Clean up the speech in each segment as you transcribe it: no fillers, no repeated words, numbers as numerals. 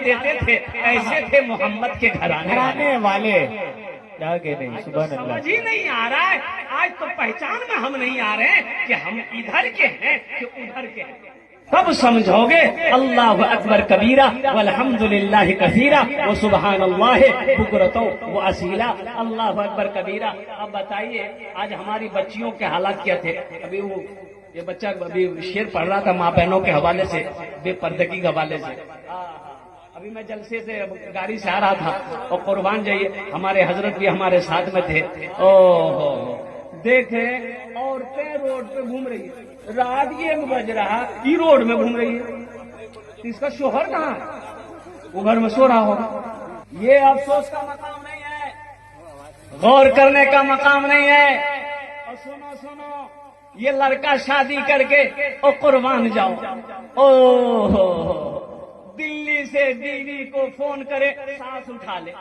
देते थे, ऐसे थे मोहम्मद के घराने वाले। जागे नहीं, सुबह अल्लाह। समझ ही नहीं आ रहा है, आज तो पहचान में हम नहीं आ रहे हैं कि हम इधर के हैं कि उधर के हैं। कब समझोगे? अल्लाह अकबर कबीरा वल्हम्दुलिल्लाह कसीरा व सुबहानल्लाह बुकरतो व असीला। अल्लाह अकबर कबीरा। अब बताइए आज हमारी बच्चियों के हालात क्या थे? अभी वो ये बच्चा अभी शेर पढ़ रहा था माँ बहनों के हवाले से, बेपर्दगी के हवाले से। अभी मैं जलसे से गाड़ी से आ रहा था और कुर्बान जाइए हमारे हजरत भी हमारे साथ में थे। ओहो देखे औरतें रोड पे घूम रही है, रात 1 बज रहा ये रोड में घूम रही है। इसका शोहर कहाँ है? वो घर में सो रहा होगा। ये अफसोस का मकाम नहीं है, गौर करने का मकाम नहीं है। और सुनो सुनो, ये लड़का शादी करके और कुर्बान जाओ। ओहो दिल्ली से बीवी को फोन करे, सास उठा ले,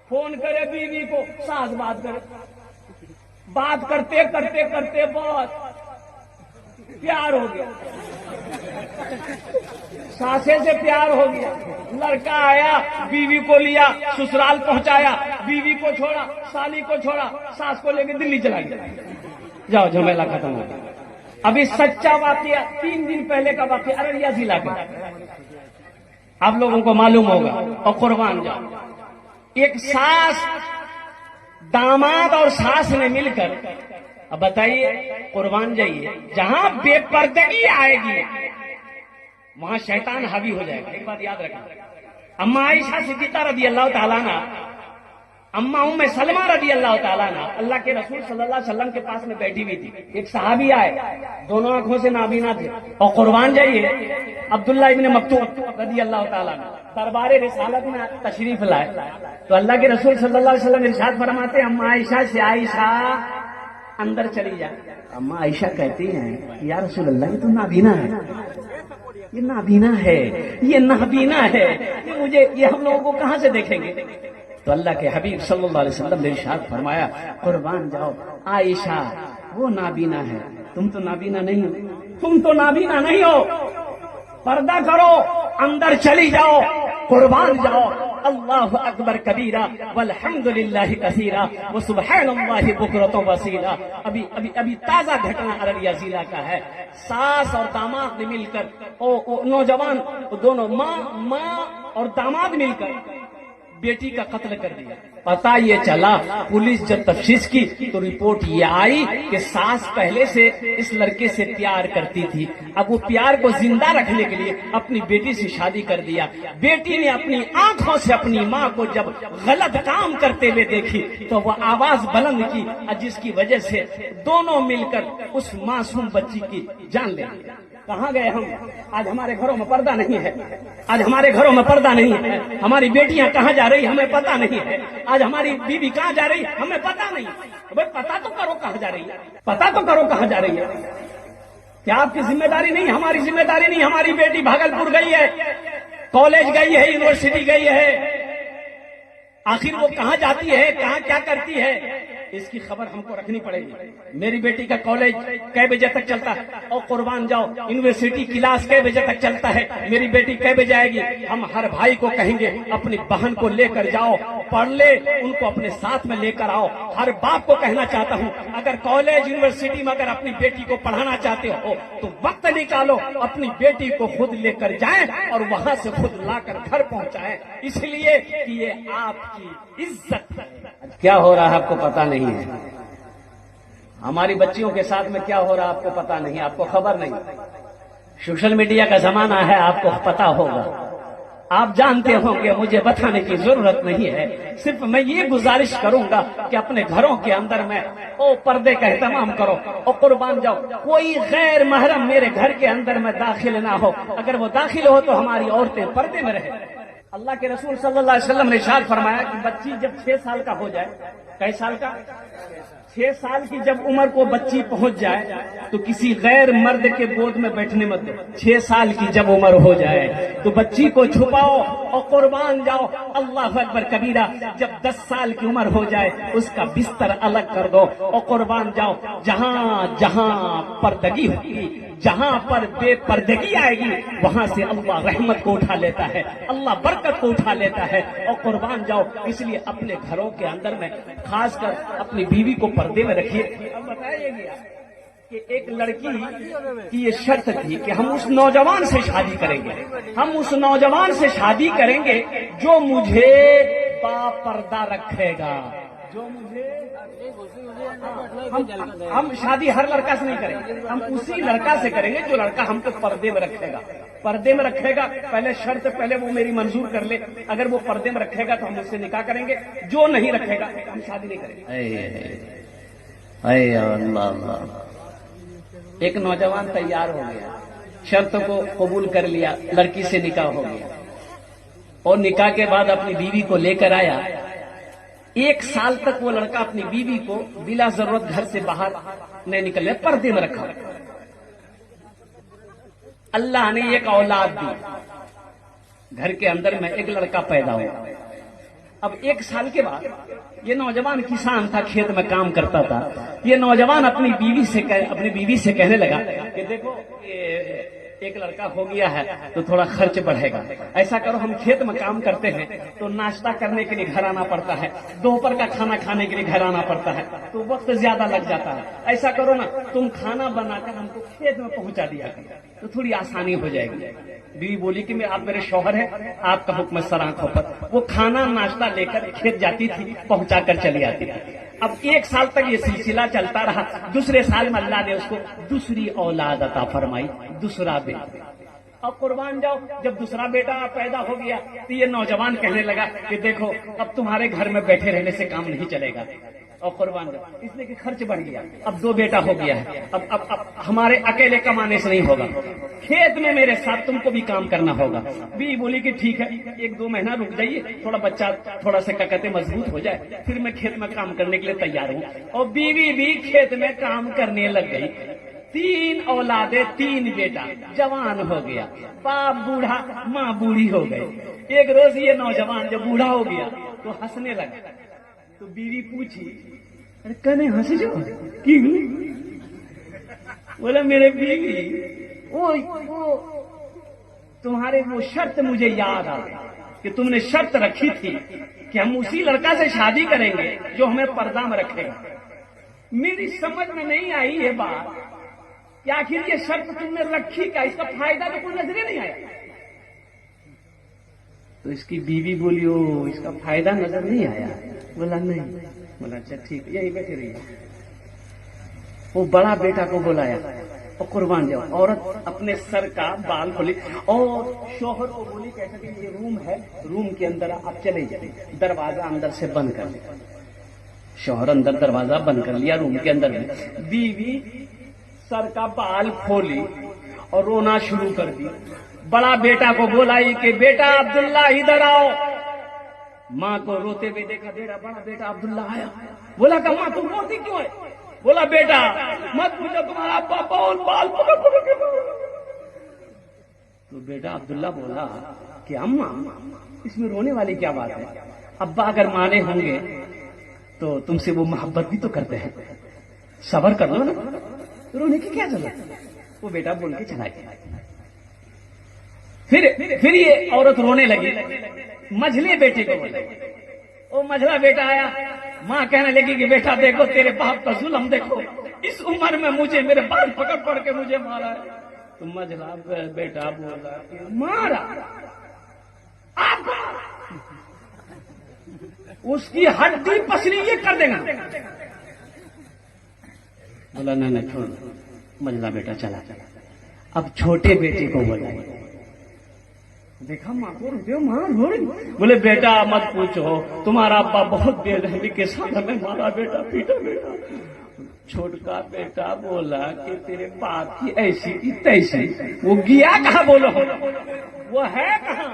फोन करे बीवी को, सास बात करे, बात करते करते करते बहुत प्यार हो गया, सासे से प्यार हो गया। लड़का आया, बीवी को लिया, ससुराल पहुंचाया, बीवी को छोड़ा, साली को छोड़ा, सास को लेकर दिल्ली चला गया। जाओ झमेला खत्म हो गया। अभी सच्चा वाकया 3 दिन पहले का वाकया अररिया जिला का, आप लोगों को मालूम होगा। और कुर्बान जाओ, एक सास, दामाद और सास ने मिलकर, अब बताइए कुर्बान जाइए, जहां बेपर्दगी आएगी वहां शैतान हावी हो जाएगा। एक बात याद रखना, अम्मा आयशा सिद्दीका रदी अल्लाह ताला ना, अम्मा उम्मे सलमा रदी अल्लाह ताला ना अल्लाह के रसूल सल्लल्लाहु अलैहि वसल्लम के पास में बैठी हुई थी। एक सहाबी आए, दोनों आंखों से नाबीना थे। और कुर्बान जाइए अब्दुल्ला इब्न मक्तूम रदी अल्लाह ताला ना दरबारे रिसालत में तशरीफ लाए, तो अल्लाह के रसूल सल्लल्लाहु अलैहि वसल्लम इरशाद फरमाते, अम्मा आयशा से, आयशा अंदर चली जा। अम्मा आयशा कहती हैं, या रसूल अल्लाह ये तो नाबीना है, ये नाबीना है, ये नाबीना है, ये मुझे, ये हम लोगों को कहां से देखेंगे? तो अल्लाह के हबीब सल्लल्लाहु अलैहि वसल्लम ने इरशाद फरमाया, कुर्बान जाओ आयशा वो नाबीना है, तुम तो नाबीना नहीं हो, तुम तो नाबीना नहीं हो, पर्दा करो, अंदर चली जाओ, कुर्बान जाओ। अल्लाह अकबर कबीरा वल्हम्दुलिल्लाह कसीरा व सुबहानल्लाहि बुकरतु वसीला। अभी अभी अभी ताजा घटना अररिया जिला का है। सास और दामाद ने मिलकर, ओ नौजवान दोनों माँ और दामाद मिलकर बेटी का कत्ल कर दिया। पता ये चला, पुलिस जब तफ्तीश की तो रिपोर्ट ये आई कि सास पहले से इस लड़के से प्यार करती थी। अब वो प्यार को जिंदा रखने के लिए अपनी बेटी से शादी कर दिया। बेटी ने अपनी आंखों से अपनी माँ को जब गलत काम करते हुए देखी तो वो आवाज बुलंद की, जिसकी वजह से दोनों मिलकर उस मासूम बच्ची की जान ले ली। कहाँ गए हम? आज हमारे घरों में पर्दा नहीं है, आज हमारे घरों में पर्दा नहीं है। हमारी बेटियां कहाँ जा रही हमें पता नहीं है। आज हमारी बीवी कहाँ जा रही हमें पता नहीं। भाई पता तो करो कहाँ जा रही है, पता तो करो कहाँ जा रही है। क्या आपकी जिम्मेदारी नहीं? हमारी जिम्मेदारी नहीं। हमारी बेटी भागलपुर गई है, कॉलेज गई है, यूनिवर्सिटी गई है, आखिर वो कहाँ जाती है, कहाँ क्या करती है, इसकी खबर हमको रखनी पड़ेगी। मेरी बेटी का कॉलेज कै बजे तक चलता है? और कुर्बान जाओ यूनिवर्सिटी क्लास कै बजे तक चलता है? मेरी बेटी कै बजे आएगी? हम हर भाई को कहेंगे अपनी बहन को लेकर जाओ, पढ़ ले, उनको अपने साथ में लेकर आओ। हर बाप को कहना चाहता हूँ, अगर कॉलेज यूनिवर्सिटी में अगर अपनी बेटी को पढ़ाना चाहते हो तो वक्त निकालो, अपनी बेटी को खुद लेकर जाएं और वहां से खुद लाकर घर पहुंचाएं, इसलिए कि ये आपकी इज्जत है। क्या हो रहा है आपको पता नहीं है। हमारी बच्चियों के साथ में क्या हो रहा है आपको पता नहीं, आपको खबर नहीं। सोशल मीडिया का जमाना है, आपको पता होगा, आप जानते होंगे, मुझे बताने की जरूरत नहीं है। सिर्फ मैं ये गुजारिश करूंगा कि अपने घरों के अंदर में पर्दे का एहतमाम करो और कुर्बान जाओ। कोई गैर महरम मेरे घर के अंदर में दाखिल ना हो। अगर वो दाखिल हो तो हमारी औरतें पर्दे में रहे। अल्लाह के रसूल सल्लल्लाहु अलैहि वसल्लम ने इरशाद फरमाया कि बच्ची जब 6 साल का हो जाए कई साल का? 6 साल की जब उम्र को बच्ची पहुंच जाए तो किसी गैर मर्द के गोद में बैठने मत दो। 6 साल की जब उम्र हो जाए तो बच्ची को छुपाओ और कुर्बान जाओ। अल्लाह अकबर कबीरा। जब 10 साल की उम्र हो जाए उसका बिस्तर अलग कर दो और कुर्बान जाओ। जहां जहां पर्दगी होगी, जहां पर बेपर्दगी आएगी, वहां से अल्लाह रहमत को उठा लेता है, अल्लाह बरकत को उठा लेता है और कुर्बान जाओ। इसलिए अपने घरों के अंदर में खासकर अपनी बीवी को पर्दे में रखिए। अब बताइए कि एक लड़की की ये शर्त थी कि हम उस नौजवान से शादी करेंगे, हम उस नौजवान से शादी करेंगे जो मुझे बापर्दा रखेगा, जो मुझे हम शादी हर लड़का से नहीं करेंगे, हम उसी लड़का से करेंगे जो लड़का हमको पर्दे में रखेगा। पर्दे में रखेगा, पहले शर्त पहले वो मेरी मंजूर कर ले। अगर वो पर्दे में रखेगा तो हम उससे निकाह करेंगे, जो नहीं रखेगा हम शादी नहीं करेंगे। एक नौजवान तैयार हो गया, शर्त को कबूल कर लिया, लड़की से निकाह हो गया और निकाह के बाद अपनी बीवी को लेकर आया। 1 साल तक वो लड़का अपनी बीवी को बिला जरूरत घर से बाहर नहीं निकलने, पर्दे में रखा। अल्लाह ने एक औलाद दी, घर के अंदर में एक लड़का पैदा हुआ। अब 1 साल के बाद ये नौजवान किसान था, खेत में काम करता था। ये नौजवान अपनी बीवी से कहने लगा कि देखो ये एक लड़का हो गया है तो थोड़ा खर्च बढ़ेगा। ऐसा करो, हम खेत में काम करते हैं तो नाश्ता करने के लिए घर आना पड़ता है, दोपहर का खाना खाने के लिए घर आना पड़ता है, तो वक्त ज्यादा लग जाता है। ऐसा करो ना, तुम खाना बनाकर हमको खेत में पहुंचा दिया करो तो थोड़ी आसानी हो जाएगी। बीवी बोली कि आप मेरे शौहर हैं, आपका हुक्म सर आंखों पर। वो खाना नाश्ता लेकर खेत जाती थी, पहुंचा कर चली आती थी। अब 1 साल तक ये सिलसिला चलता रहा। दूसरे साल में अल्लाह ने उसको दूसरी औलाद अता फरमाई, दूसरा बेटा। अब कुर्बान जाओ, जब दूसरा बेटा पैदा हो गया तो ये नौजवान कहने लगा कि देखो अब तुम्हारे घर में बैठे रहने से काम नहीं चलेगा और कुर्बान जाओ, इसलिए कि खर्च बढ़ गया। अब 2 बेटा हो गया है, अब हमारे अकेले कमाने से नहीं होगा, खेत में मेरे साथ तुमको भी काम करना होगा। बीवी बोली कि ठीक है, 1-2 महीना रुक जाइए, थोड़ा बच्चा थोड़ा सा कहते मजबूत हो जाए, फिर मैं खेत में काम करने के लिए तैयार हूँ। और बीवी भी खेत में काम करने लग गई। 3 औलादे, 3 बेटा, जवान हो गया। बाप बूढ़ा, माँ बूढ़ी हो गई। एक रोज ये नौजवान जब बूढ़ा हो गया तो हंसने लगा। तो बीवी पूछी, अरे कने हंस जो क्यों? बोला मेरे बीवी वो तुम्हारे वो शर्त मुझे याद आ कि तुमने शर्त रखी थी कि हम उसी लड़का से शादी करेंगे जो हमें पर्दा में रखेगा। मेरी समझ में नहीं आई ये बात कि आखिर ये शर्त तुमने रखी क्या, इसका फायदा तो कोई नजर नहीं आया। तो इसकी बीवी बोली, ओ इसका फायदा नजर नहीं आया? बोला नहीं। बोला अच्छा ठीक है, यही बैठे रहिए। वो बड़ा बेटा को बुलाया और कुर्बान जाओ। औरत अपने सर का बाल खोली और शौहर को बोली कैसे कि ये रूम है, रूम के अंदर आप चले जाइए, दरवाजा अंदर से बंद कर लिया। शौहर अंदर दरवाजा बंद कर लिया रूम के अंदर में। बीवी सर का बाल खोली और रोना शुरू कर दी। बड़ा बेटा को बोला कि बेटा अब्दुल्ला इधर आओ। माँ को रोते हुए देखा, बड़ा बेटा अब्दुल्ला आया। बोला कि माँ तुम रोती क्यों है? बोला बेटा मत पूछो, तुम्हारा पापा और बाल पकड़ पकड़ के। तो बेटा अब्दुल्ला बोला कि अम्मा इसमें रोने वाली क्या बात है? अब्बा अगर माने होंगे तो तुमसे वो मोहब्बत भी तो करते हैं, सब्र कर लो ना, रोने की क्या जरूरत है? वो बेटा बोल के चला गया। फिर ये औरत रोने लगी। मझले बेटे को बोले, वो मझला बेटा आया। माँ कहने लगी कि बेटा देखो तेरे बाप का जुल्म देखो, इस उम्र में मुझे मेरे बाल पकड़ पकड़ के मुझे मारा है। तो मझला बेटा बोला कि मारा आपको, उसकी हड्डी पसली ये कर देगा। बोला नहीं छोड़। मझला बेटा चला। अब छोटे बेटे को बोला, देखा माँ को रुपये मार हो रही। बोले बेटा मत पूछो, तुम्हारा अब्बा बहुत बेरहमी के साथ हमें मारा, बेटा पीटा बेटा। छोटका बेटा बोला कि तेरे बाप की ऐसी की तैसी, वो गया कहाँ? बोलो वो है कहाँ?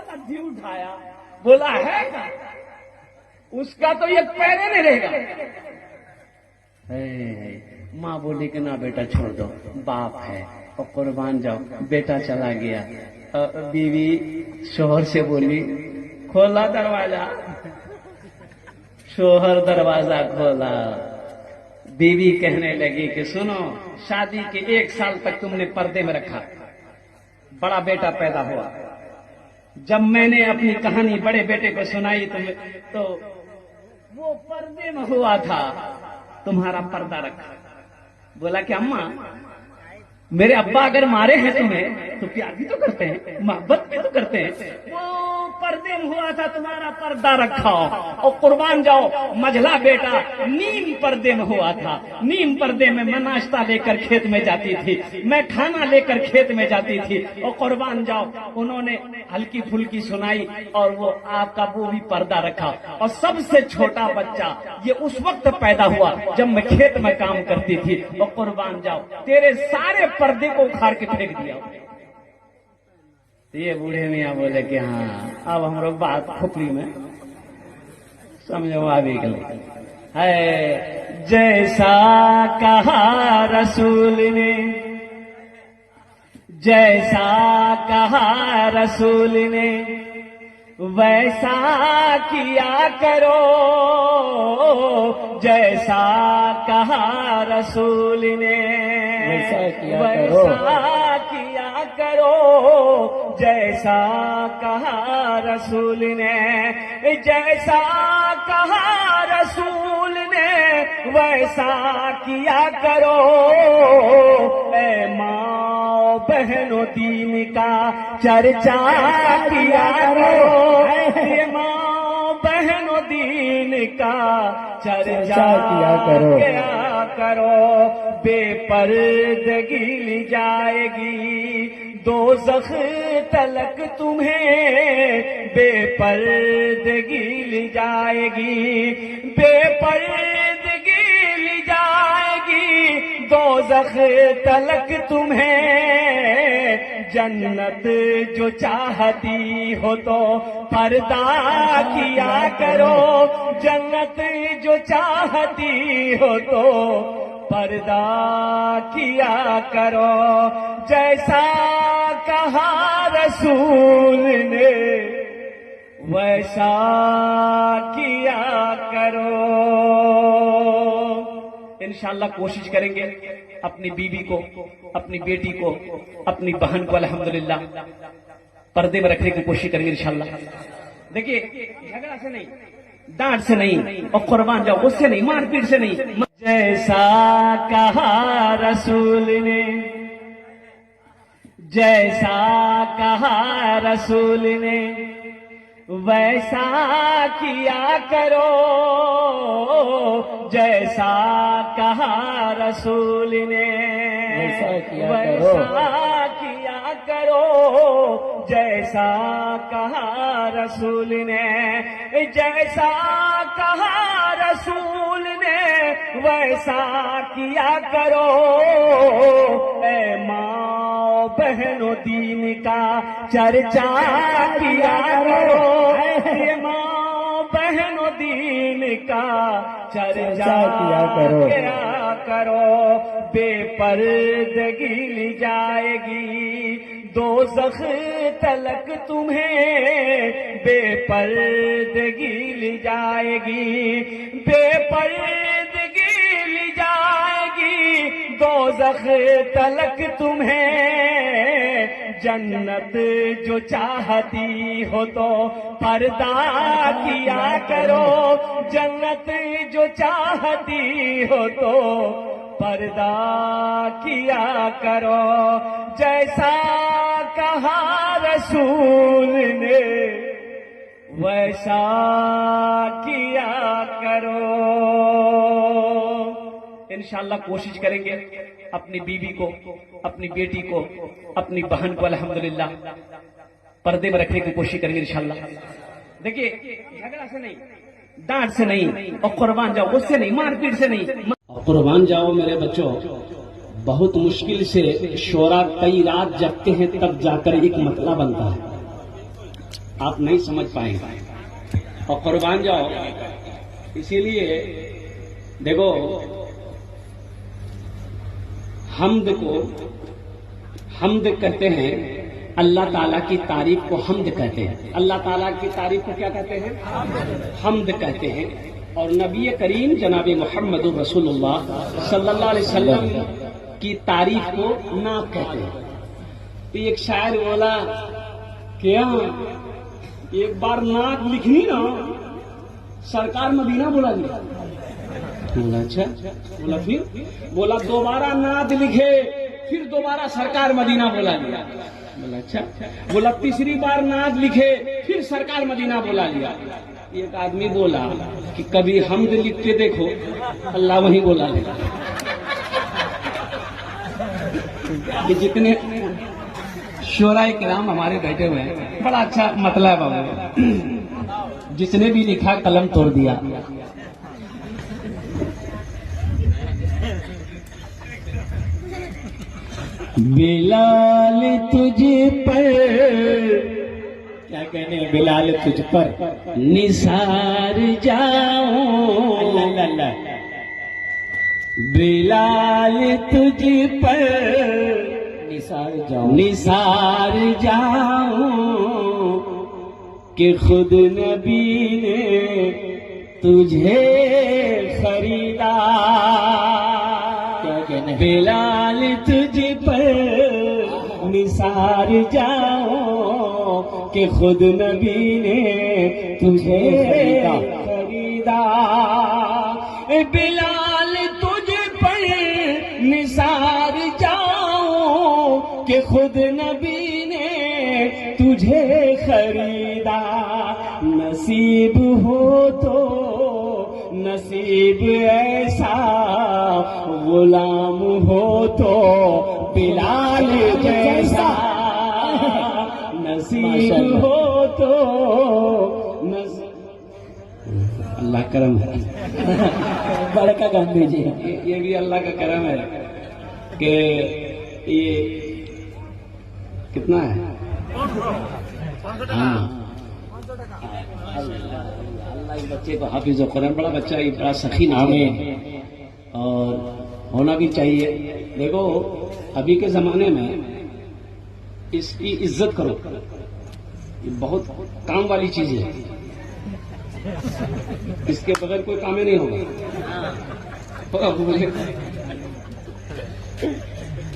लड्डी उठाया, बोला है कहाँ? उसका तो एक पैरे नहीं रहेगा। माँ बोली कि ना बेटा छोड़ दो, बाप है और कुर्बान जाओ। बेटा चला गया, बीवी शोहर से बोली खोला दरवाजा। शोहर दरवाजा खोला, बीवी कहने लगी कि सुनो, शादी के 1 साल तक तुमने पर्दे में रखा, बड़ा बेटा पैदा हुआ। जब मैंने अपनी कहानी बड़े बेटे को सुनाई तो वो पर्दे में हुआ था, तुम्हारा पर्दा रखा। बोला कि अम्मा, मेरे अब्बा अगर मारे हैं तुम्हें तो प्यार भी तो करते हैं, मोहब्बत भी तो करते हैं। वो पर्दे में हुआ था, तुम्हारा पर्दा रखा और कुर्बान जाओ। मझला बेटा नीम पर्दे में हुआ था। नीम पर्दे में मैं नाश्ता लेकर खेत में जाती थी, मैं खाना लेकर खेत में जाती थी और कुर्बान जाओ उन्होंने हल्की फुल्की सुनाई और वो आपका वो भी पर्दा रखा। और सबसे छोटा बच्चा ये उस वक्त पैदा हुआ जब मैं खेत में काम करती थी। और कुर्बान जाओ, तेरे सारे पर्दे को उखाड़ के फेंक दिया। ये बूढ़े मियाँ बोले कि हाँ, अब हम लोग बात खोपड़ी में समझो आ भी गए है। जैसा कहा रसूल ने, जैसा कहा रसूल ने वैसा किया करो। जैसा कहा रसूल ने वैसा किया करो। जैसा कहा रसूल ने, जैसा कहा रसूल ने वैसा किया करो। ऐ माँ बहनों दीन का चर्चा किया करो। ये माँ बहनों दीन का चर्चा किया करो। बेपर्दगी ली जाएगी दोज़ख तलक तुम्हें, बेपर्दगी ली जाएगी, बेपर्दगी ली जाएगी दोज़ख तलक तुम्हें। जन्नत जो चाहती हो तो पर्दा किया करो। जन्नत जो चाहती हो तो पर्दा किया करो। जैसा कहा रसूल ने वैसा किया करो। इंशाअल्लाह कोशिश करेंगे अपनी बीवी को, अपनी बेटी को, अपनी बहन को अल्हम्दुलिल्लाह पर्दे में रखने की कोशिश करेंगे इंशाअल्लाह। देखिए, झगड़ा से नहीं, डांट से नहीं और कुर्बान जाओ उससे नहीं, मारपीट से नहीं। जैसा कहा रसूल ने, जैसा कहा रसूल ने वैसा किया करो। जैसा कहा रसूल ने वैसा किया करो। जैसा कहा रसूल ने, जैसा कहा रसूल ने वैसा किया करो। ऐ माँ बहनों दीन का चर्चा किया करो। ये माँ बहनों दीन का चर्चा किया करो। बेपर्दगी ली जाएगी दोज़ख तलक तुम्हें, बेपर्दगी ली जाएगी, बेपर्दगी ली जाएगी दोज़ख तलक तुम्हें। जन्नत जो चाहती हो तो पर्दा किया करो। जन्नत जो चाहती हो तो पर्दा किया करो। जैसा कहा रसूल ने वैसा किया करो। इंशाअल्लाह कोशिश करेंगे अपनी बीवी को, अपनी बेटी को, अपनी बहन को अल्हम्दुलिल्लाह पर्दे में रखने की कोशिश करेंगे इंशाअल्लाह। देखिए, झगड़ा से नहीं, डांट से नहीं और कुर्बान जाओ उससे नहीं, मारपीट से नहीं। कुर्बान जाओ मेरे बच्चों, बहुत मुश्किल से शोरा कई रात जगते हैं तब जाकर एक मतला बनता है, आप नहीं समझ पाएंगे। और कुर्बान जाओ इसीलिए देखो, हमद कहते हैं, अल्लाह ताला की तारीफ को हमद कहते हैं। अल्लाह ताला की तारीफ को क्या कहते हैं? हमद कहते हैं। और नबी करीम जनाब मोहम्मद रसूलुल्लाह सल्लल्लाहु अलैहि वसल्लम की तारीफ को नात कहते हैं। तो एक शायर बोला, क्या एक बार नात लिखनी ना, सरकार मदीना बुला लिया। बोला अच्छा, बोला फिर, बोला दोबारा नात लिखे, फिर दोबारा सरकार मदीना बुला लिया। बोला अच्छा, बोला तीसरी बार नात लिखे, फिर सरकार मदीना बुला लिया। एक आदमी बोला कि कभी हमद लिख के देखो, अल्लाह वहीं बुला लेगा। कि जितने शोराए किराम हमारे बैठे हुए हैं, बड़ा अच्छा मतलब है, जिसने भी लिखा कलम तोड़ दिया। बिलाल तुझ पर, क्या कहने हैं, बिलाल तुझ पर निसार जाऊं, अल्लाह, बिलाल तुझ पर निसार जाऊं कि खुद नबी ने तुझे खरीदा। क्या कहने, बिलाल तुझ पर निसार जाऊं कि खुद नबी ने तुझे खरीदा। बिलाल तुझ पर निसार जाऊं कि खुद नबी ने तुझे खरीदा। नसीब हो तो नसीब ऐसा, गुलाम हो तो बिलाल जैसा। नसीब हो तो अल्लाह करम है। बड़का गांधी जी, ये भी अल्लाह का करम है कि ये कितना है? हाँ, अल्लाह इस बच्चे को हाफिज कुरान, बड़ा बच्चा, ये बड़ा सखी नाम है और होना भी चाहिए। देखो अभी के जमाने में इसकी इज्जत करो, ये बहुत काम वाली चीज है, इसके बगैर कोई काम ही नहीं होगा।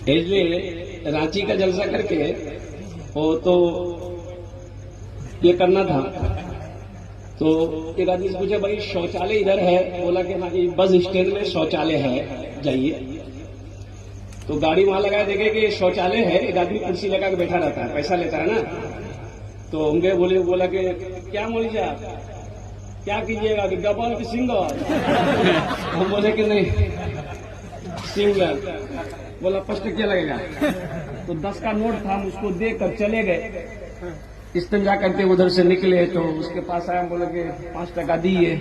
इसलिए रांची का जलसा करके वो तो ये करना था, तो एक आदमी से पूछा, भाई शौचालय इधर है? बोला कि हाँ, ये बस स्टैंड में शौचालय है, जाइए। तो गाड़ी वहां लगाए, देखे कि शौचालय है, एक आदमी कुर्सी लगा के बैठा रहता है, पैसा लेता है ना। तो होंगे बोला कि क्या मोली साहब, क्या कीजिएगा, कि डबल की सिंगल? हम बोले कि नहीं सिंगल। बोला 5 टकिया लगेगा। तो 10 का नोट था, हम उसको देकर चले गए। इस्तेंजा करते उधर से निकले तो उसके पास आया, बोले कि 5 टका दिए।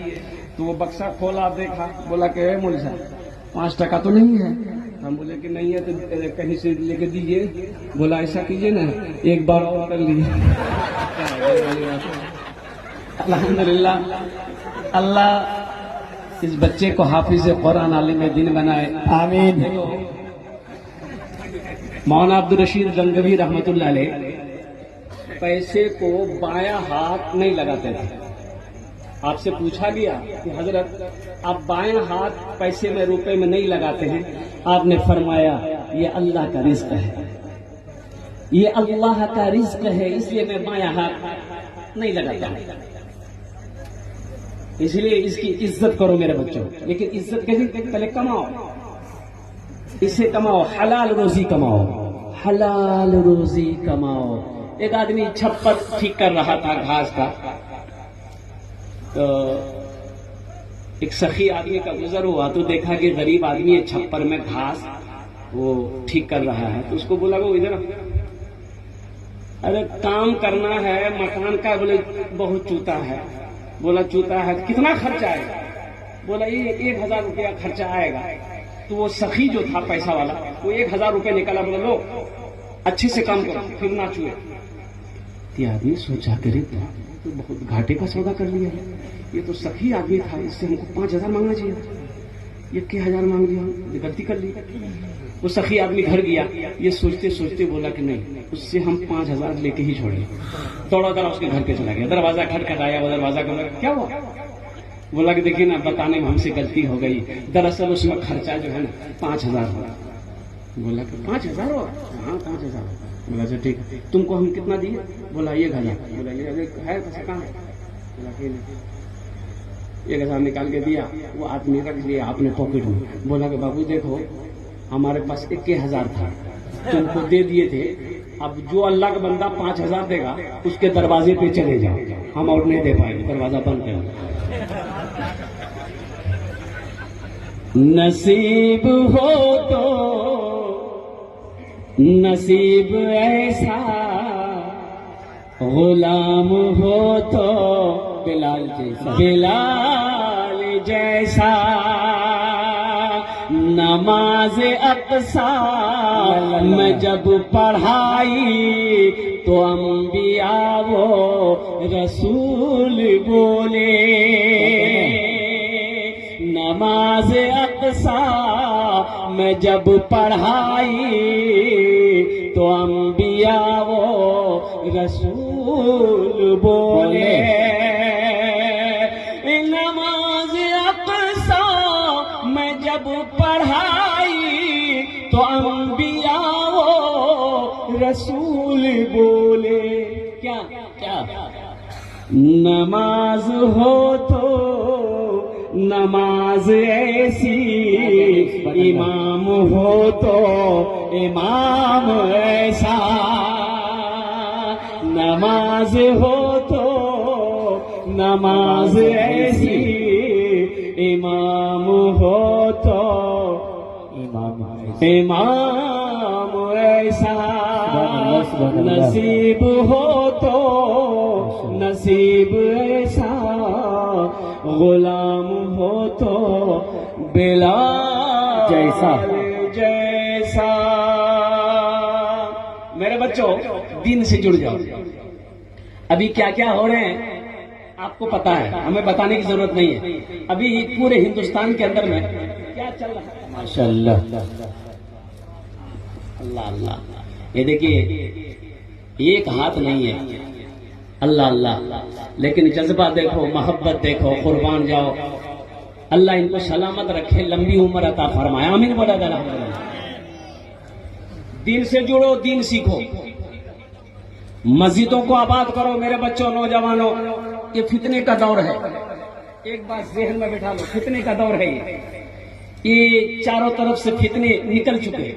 तो वो बक्सा खोला, देखा, बोला कि मोली साहब 5 टका तो नहीं है। हम बोले कि नहीं है तो कहीं से लेके दीजिए। बोला ऐसा कीजिए ना, एक बार और कर लीजिए। अल्हम्दुलिल्लाह, अल्लाह इस बच्चे को हाफिज कुरान आलिम दीन बनाए, आमीन। मौलाना अब्दुल रशीद गंगवी रहमतुल्लाह अलैह पैसे को बायां हाथ नहीं लगाते थे। आपसे पूछा गया कि हजरत आप बायां हाथ पैसे में, रुपए में नहीं लगाते हैं? आपने फरमाया ये अल्लाह का रिज्क है, ये अल्लाह का रिज्क है, इसलिए मैं बायां हाथ नहीं लगाता हूं। इसलिए इसकी इज्जत करो मेरे बच्चों। लेकिन इज्जत कैसे? पहले कमाओ, इससे कमाओ, हलाल रोजी कमाओ, हलाल रोजी कमाओ। एक आदमी छप्पर ठीक कर रहा था घास का, तो एक सखी आदमी का गुजर हुआ, तो देखा कि गरीब आदमी है, छप्पर में घास वो ठीक कर रहा है। तो उसको बोला, वो इधर, अरे काम करना है मकान का। बोले बहुत चूता है। बोला चूता है, कितना खर्चा आएगा? बोला ये 1000 रुपया खर्चा आएगा। तो वो सखी जो था पैसा वाला, वो 1000 रुपये निकाला। बोला लो अच्छे से काम करो, फिर ना चुए। ये आदमी सोचा करे तो बहुत घाटे का सौदा कर लिया है। ये तो सखी आदमी था, इससे हमको 5,000 मांगना चाहिए था, ये क्या 1000 मांग लिया, ये गलती कर ली। वो सखी आदमी घर गया, ये सोचते सोचते बोला कि नहीं, उससे हम 5,000 लेके ही छोड़ेंगे। दौड़ा दौड़ा उसके घर पे चला गया, दरवाजा खटखटाया, वो दरवाजा खोला, क्या हुआ? बोला कि देखिए ना, बताने में हमसे गलती हो गई, दरअसल उसमें खर्चा जो है ना 5,000 हो। बोला कि 5,000 हो? हाँ 5,000। बोला अच्छा ठीक है, तुमको हम कितना दिए? बोला 1,000। बोला ये है पैसा कहाँ है? बोला कि 1,000 निकाल के दिया, वो आदमी रख लिया अपने पॉकेट में। बोला कि बाबू देखो, हमारे पास 21,000 था, तुमको दे दिए थे, अब जो अल्लाह का बंदा 5,000 देगा उसके दरवाजे पे चले जाओ, हम और नहीं दे पाएंगे, दरवाजा बंद कर। नसीब हो तो नसीब ऐसा, गुलाम हो तो बिलाल जैसा, बिलाल जैसा। नमाज अक़सा में जब पढ़ाई तो अंबिया वो रसूल बोले। नमाज अक़सा में जब पढ़ाई तो अंबिया वो रसूल बोले। नमाज अक़सा में जब पढ़ाई तो अंबिया वो रसूल बोले। क्या क्या? नमाज हो तो नमाज ऐसी, इमाम हो तो इमाम ऐसा। नमाज हो तो नमाज ऐसी, इमाम हो तो इमाम ऐसा। नसीब हो तो नसीब ऐसा, गुलाम हो तो बिलाल जैसा। मेरे बच्चों, दिन से जुड़ जाओ। अभी क्या क्या हो रहे हैं आपको पता है, हमें बताने की जरूरत नहीं है। अभी पूरे हिंदुस्तान के अंदर में क्या चल रहा है, माशाअल्लाह, अल्लाह अल्लाह। ये देखिए, एक हाथ नहीं है, अल्लाह अल्लाह, लेकिन जज्बा देखो, मोहब्बत देखो, कुर्बान जाओ। अल्लाह इनको सलामत रखे, लंबी उम्र अता फरमाए, आमीन बोला अल्हम्दुलिल्लाह। दीन से जुड़ो, दीन सीखो, मस्जिदों को आबाद करो। मेरे बच्चों, नौजवानों, ये फितने का दौर है, एक बात जहन में बैठा लो, फितने का दौर है ये चारों तरफ से फितने निकल चुके है।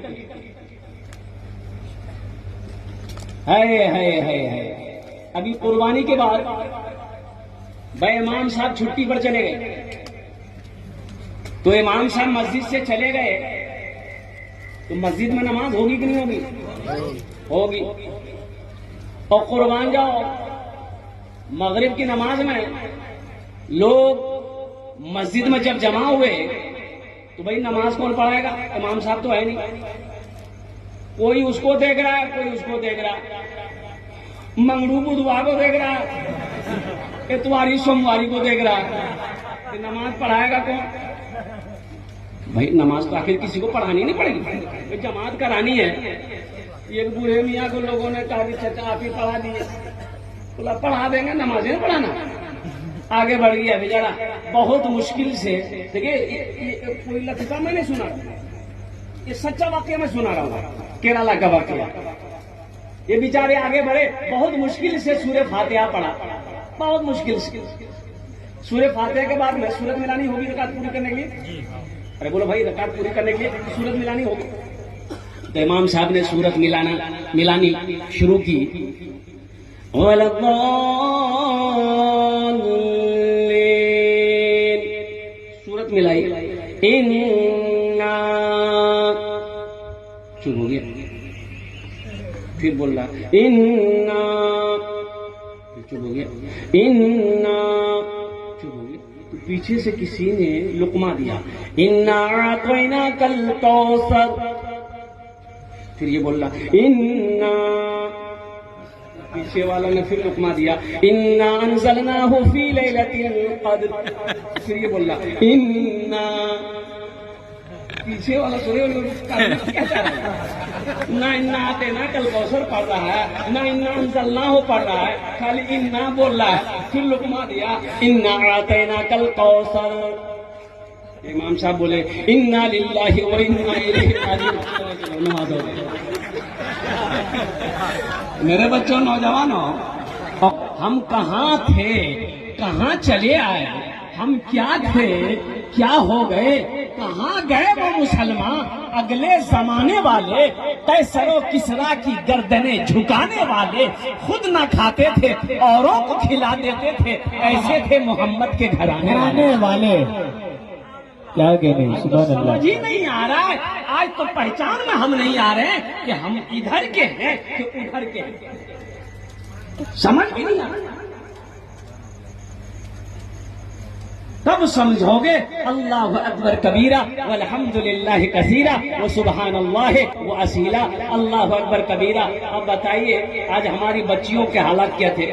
अभी कुर्बानी के बाद भाई इमाम साहब छुट्टी पर चले गए, तो इमाम साहब मस्जिद से चले गए, तो मस्जिद में नमाज होगी कि नहीं होगी? होगी। और कुर्बान जाओ, मगरिब की नमाज में लोग मस्जिद में जब जमा हुए तो भाई नमाज कौन पढ़ाएगा? इमाम साहब तो है नहीं, कोई उसको देख रहा है, कोई उसको देख रहा है, मंगरू बुधवार को देख रहा है, इतवारी सोमवारी को देख रहा है, नमाज पढ़ाएगा कौन? भाई नमाज तो आखिर किसी को पढ़ानी नहीं पड़ेगी, जमात करानी है। एक बूढ़े मियाँ को लोगों ने कहा कि चाचा आप ही पढ़ा दिए, बोला पढ़ा देंगे, नमाज नहीं पढ़ाना। आगे बढ़ गया बेचारा, बहुत मुश्किल से। देखिए, कोई लफजा मैंने सुना, ये सच्चा वाक्य मैं सुना रहा हूँ, केरला का वाक्य। ये बेचारे आगे बढ़े, बहुत मुश्किल से सूरह फातिहा पढ़ा, बहुत मुश्किल से। सूरह फातिहा के बाद में सूरत मिलानी होगी रकात पूरी करने के लिए। अरे बोलो भाई, रकात पूरी करने के लिए सूरत मिलानी होगी। तो इमाम साहब ने सूरत मिलानी शुरू की। सूरत मिलाई, इन्ना, चुप हो गया, फिर बोल रहा इन्ना, चुप हो गया, इन्ना, चुप हो गया। तो पीछे से किसी ने लुकमा दिया, इन्ना आतैना कल कौसर। फिर ये बोल रहा इन्ना, पीछे वाला ने फिर लुकमा दिया, इन्ना अंज़लनाहु फी लैलतिल क़द्र। फिर ये बोला इन्ना, पीछे वाला सोए क्या चाह रहा है? ना इन्ना आतेना कल कौसर पढ़ रहा है, ना इन्ना अंज़लनाहु पढ़ रहा है, खाली इन्ना बोल रहा है। फिर लुकमा दिया, इन्ना आतेना कल कौसर। इमाम साहब बोले, इन्ना लिल्लाहि व इन्ना इलैहि राजिऊन। मेरे बच्चों, नौजवानों, हम कहाँ थे, कहाँ चले आए, हम क्या थे, क्या हो गए, कहाँ गए वो मुसलमान अगले जमाने वाले, कैसरो किसरा की गर्दनें झुकाने वाले, खुद न खाते थे औरों को खिला देते थे, ऐसे थे मोहम्मद के घराने वाले। क्या कहने, सुभान अल्लाह। समझ ही नहीं आ रहा है। आज तो पहचान में हम नहीं आ रहे हैं कि हम इधर के हैं कि उधर के हैं, समझ ही नहीं आ रहा। तब समझोगे अल्लाहु अकबर कबीरा वल्हम्दुलिल्लाहि कसीरा व सुबहानल्लाह व असीला। अल्लाहु अकबर कबीरा। अब बताइए आज हमारी बच्चियों के हालात क्या थे।